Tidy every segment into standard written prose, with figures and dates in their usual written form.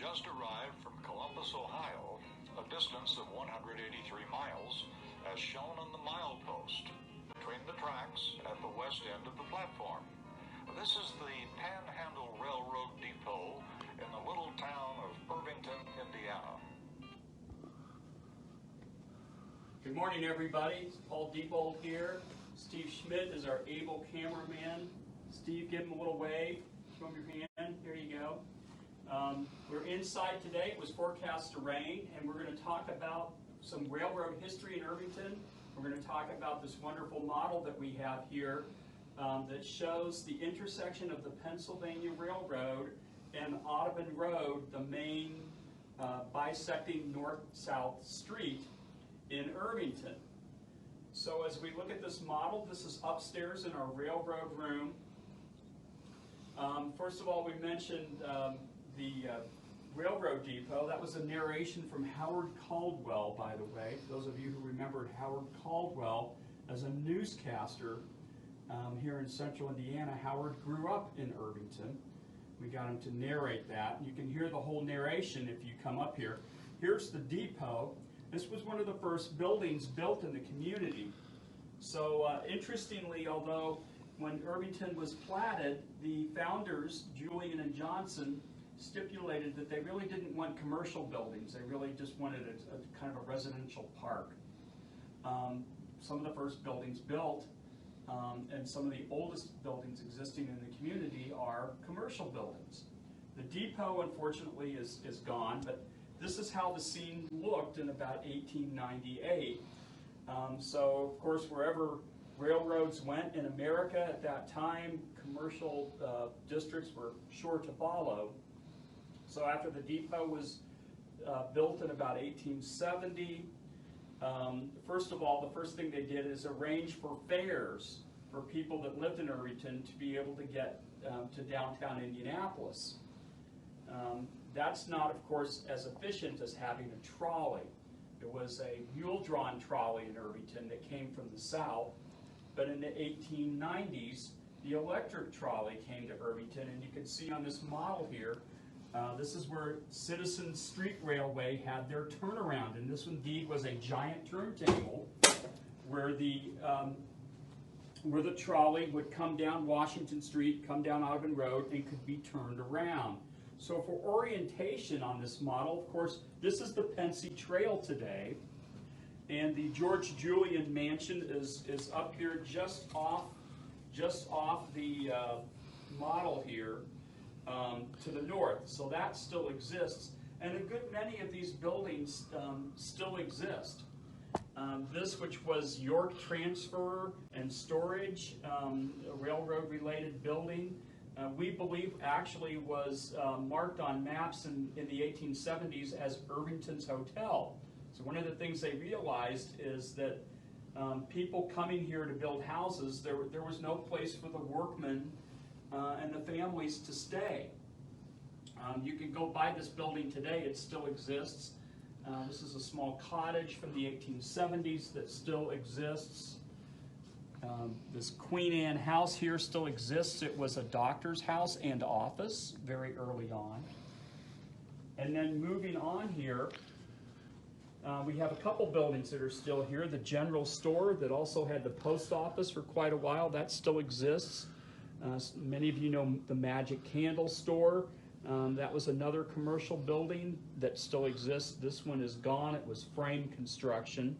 just arrived from Columbus, Ohio, a distance of 183 miles, as shown on the milepost between the tracks at the west end of the platform. This is the Panhandle Railroad Depot in the little town of Irvington, Indiana. Good morning, everybody. It's Paul Diebold here. Steve Schmidt is our able cameraman. Steve, give him a little wave. Show him your hand. There you go. We're inside today. It was forecast to rain, and we're going to talk about some railroad history in Irvington. We're going to talk about this wonderful model that we have here that shows the intersection of the Pennsylvania Railroad and Audubon Road, the main bisecting north-south street in Irvington. So as we look at this model, this is upstairs in our railroad room. First of all, we mentioned the railroad depot. That was a narration from Howard Caldwell, by the way. Those of you who remembered Howard Caldwell as a newscaster here in central Indiana. Howard grew up in Irvington. We got him to narrate that. You can hear the whole narration if you come up here. Here's the depot. This was one of the first buildings built in the community. So interestingly, although when Irvington was platted, the founders, Julian and Johnson, stipulated that they really didn't want commercial buildings. They really just wanted a kind of a residential park. Some of the first buildings built and some of the oldest buildings existing in the community are commercial buildings. The depot, unfortunately, is gone, but this is how the scene looked in about 1898. So, of course, wherever railroads went in America at that time, commercial districts were sure to follow. So after the depot was built in about 1870, first of all, the first thing they did is arrange for fares for people that lived in Irvington to be able to get to downtown Indianapolis. That's not, of course, as efficient as having a trolley. It was a mule-drawn trolley in Irvington that came from the south, but in the 1890s, the electric trolley came to Irvington, and you can see on this model here, this is where Citizens Street Railway had their turnaround, and this indeed was a giant turntable where the trolley would come down Washington Street, come down Audubon Road, and could be turned around. So for orientation on this model, of course, this is the Pensy Trail today, and the George Julian Mansion is up here just off the model here to the north. So that still exists, and a good many of these buildings still exist. This, which was York Transfer and Storage, a railroad-related building, we believe actually was marked on maps in the 1870s as Irvington's Hotel. So one of the things they realized is that people coming here to build houses, there was no place for the workmen and the families to stay. You can go by this building today, it still exists. This is a small cottage from the 1870s that still exists. This Queen Anne house here still exists. It was a doctor's house and office very early on. And then moving on here, we have a couple buildings that are still here. The general store that also had the post office for quite a while, that still exists. Many of you know the Magic Candle store. That was another commercial building that still exists. This one is gone. It was frame construction.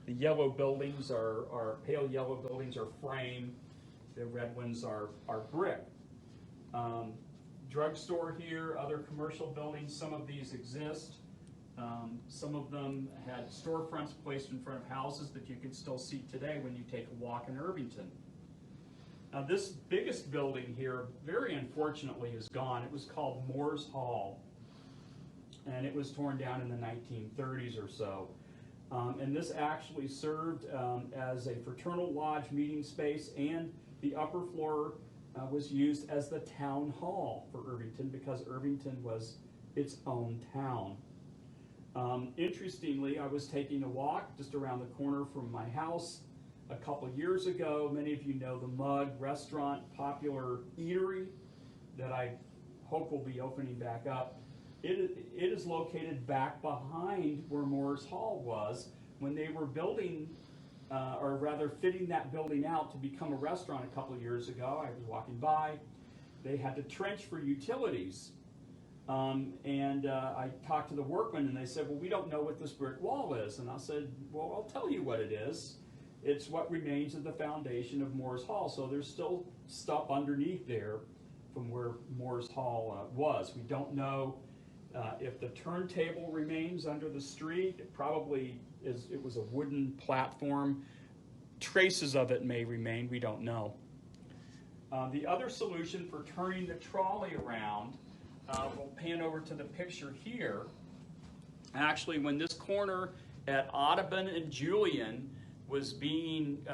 The yellow buildings are pale yellow buildings are frame. The red ones are brick. Drugstore here, other commercial buildings, some of these exist. Some of them had storefronts placed in front of houses that you can still see today when you take a walk in Irvington. Now this biggest building here, very unfortunately, is gone. It was called Moore's Hall, and it was torn down in the 1930s or so. And this actually served as a fraternal lodge meeting space, and the upper floor was used as the town hall for Irvington because Irvington was its own town. Interestingly, I was taking a walk just around the corner from my house a couple years ago. Many of you know the Mug restaurant, popular eatery that I hope will be opening back up. it is located back behind where Moore's Hall was when they were building, or rather fitting that building out to become a restaurant a couple of years ago. I was walking by. They had to trench for utilities. I talked to the workmen, and they said, well, we don't know what this brick wall is. And I said, well, I'll tell you what it is. It's what remains of the foundation of Moore's Hall. So there's still stuff underneath there from where Moore's Hall was. We don't know if the turntable remains under the street. It probably is. It was a wooden platform. Traces of it may remain. We don't know. The other solution for turning the trolley around, we'll pan over to the picture here. Actually, when this corner at Audubon and Julian was being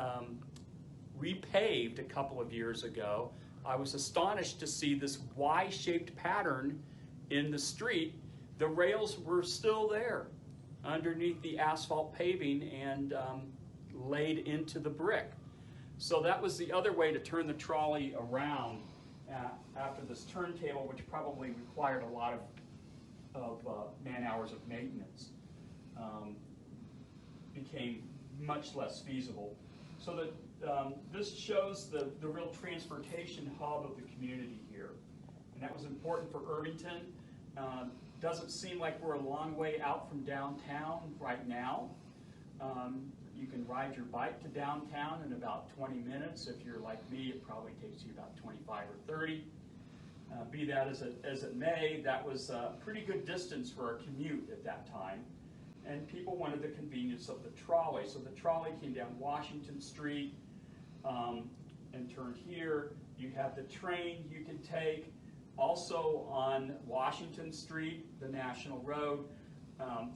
repaved a couple of years ago, I was astonished to see this Y-shaped pattern in the street. The rails were still there underneath the asphalt paving and laid into the brick. So that was the other way to turn the trolley around after this turntable, which probably required a lot of man hours of maintenance, became much less feasible. So that this shows the real transportation hub of the community here. And that was important for Irvington. Doesn't seem like we're a long way out from downtown right now. You can ride your bike to downtown in about 20 minutes. If you're like me, it probably takes you about 25 or 30. Be that as it may, that was a pretty good distance for a commute at that time. And people wanted the convenience of the trolley. So the trolley came down Washington Street and turned here. You had the train you could take. Also on Washington Street, the National Road,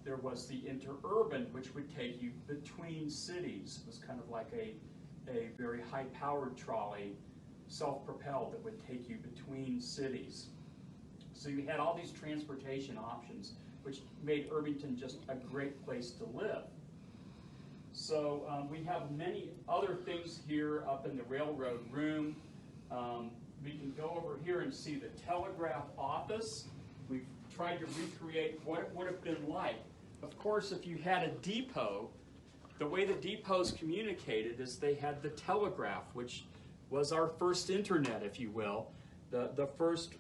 there was the interurban, which would take you between cities. It was kind of like a very high-powered trolley, self-propelled, that would take you between cities. So you had all these transportation options, which made Irvington just a great place to live. So we have many other things here up in the railroad room. We can go over here and see the telegraph office. We've tried to recreate what it would have been like. Of course, if you had a depot, the way the depots communicated is they had the telegraph, which was our first internet, if you will, the first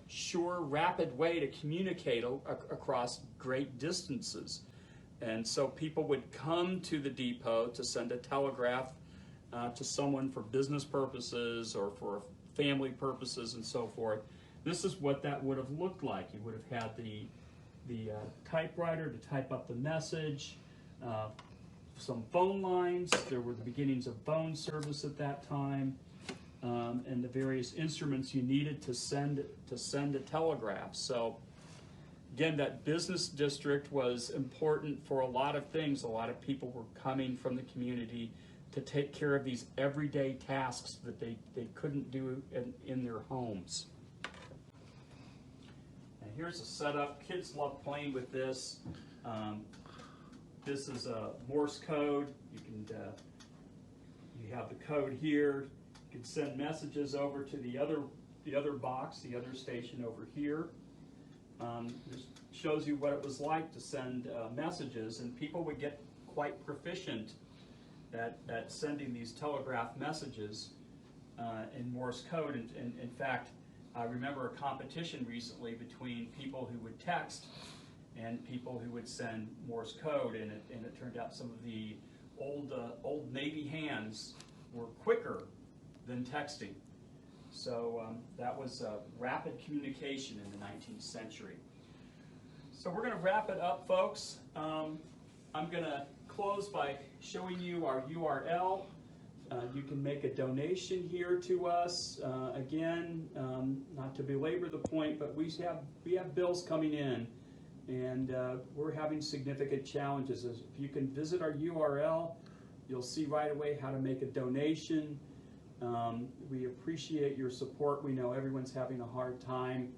sure, rapid way to communicate across great distances. And so people would come to the depot to send a telegraph to someone for business purposes or for family purposes and so forth. This is what that would have looked like. You would have had the typewriter to type up the message, some phone lines. There were the beginnings of phone service at that time, and the various instruments you needed to send a telegraph. So again, that business district was important for a lot of things. A lot of people were coming from the community to take care of these everyday tasks that they couldn't do in their homes. And here's a setup. Kids love playing with this. This is a Morse code. You have the code here. You can send messages over to the other box, the other station over here. This shows you what it was like to send messages, and people would get quite proficient at sending these telegraph messages in Morse code. And in fact, I remember a competition recently between people who would text and people who would send Morse code, and it turned out some of the old Navy hands were quicker than texting. So that was rapid communication in the 19th century. So we're going to wrap it up, folks. I'm going to close by showing you our URL. You can make a donation here to us. Again, not to belabor the point, but we have bills coming in, and we're having significant challenges. If you can visit our URL, you'll see right away how to make a donation. We appreciate your support. We know everyone's having a hard time,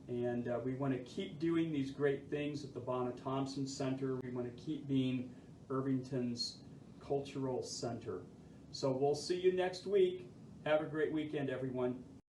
and we want to keep doing these great things at the Bona Thompson Center. We want to keep being Irvington's cultural center. So we'll see you next week. Have a great weekend, everyone.